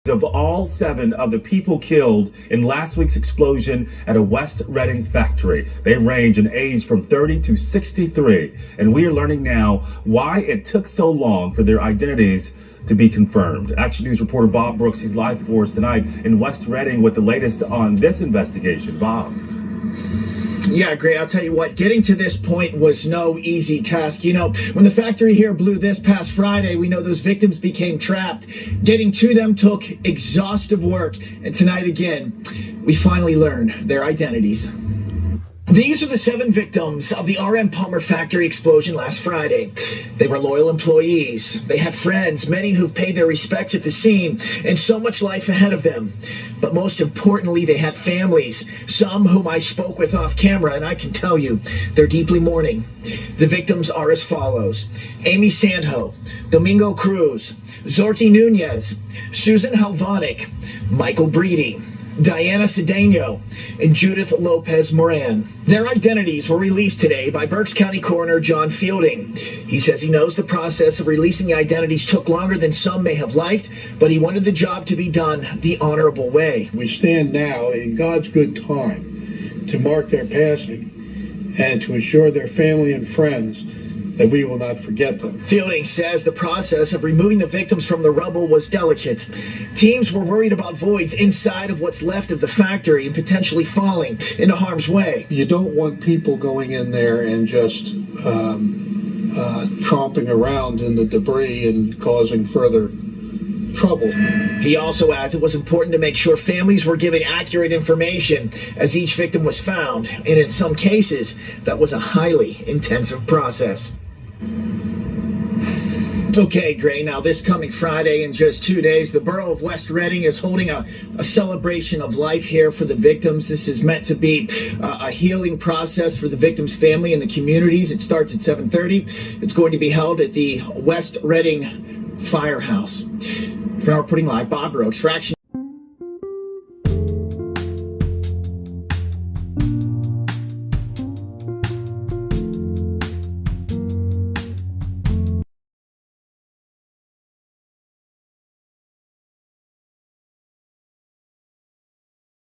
Of all 7 of the people killed in last week's explosion at a West Reading factory. They range in age from 30 to 63. And we are learning now why it took so long for their identities to be confirmed. Action News reporter Bob Brooks, he's live for us tonight in West Reading with the latest on this investigation. Bob. Yeah, great. I'll tell you what, getting to this point was no easy task. You know, when the factory here blew this past Friday, we know those victims became trapped. Getting to them took exhaustive work. And tonight again, we finally learned their identities. These are the 7 victims of the R.M. Palmer factory explosion last Friday. They were loyal employees. They had friends, many who've paid their respects at the scene, and so much life ahead of them. But most importantly, they had families, some whom I spoke with off camera, and I can tell you, they're deeply mourning. The victims are as follows: Amy Sandho, Domingo Cruz, Zorky Nunez, Susan Halvonic, Michael Breedy, Diana Cedeno, and Judith Lopez Moran. Their identities were released today by Berks County Coroner John Fielding. He says he knows the process of releasing the identities took longer than some may have liked, but he wanted the job to be done the honorable way. We stand now in God's good time to mark their passing and to assure their family and friends that we will not forget them. Fielding says the process of removing the victims from the rubble was delicate. Teams were worried about voids inside of what's left of the factory and potentially falling into harm's way. You don't want people going in there and just tromping around in the debris and causing further trouble. He also adds it was important to make sure families were given accurate information as each victim was found, and in some cases, that was a highly intensive process. Okay, Gray, now this coming Friday, in just 2 days, the borough of West Reading is holding a celebration of life here for the victims. This is meant to be a healing process for the victims' family and the communities. It starts at 7:30. It's going to be held at the West Reading Firehouse. For now, reporting live, Bob Brooks for Action.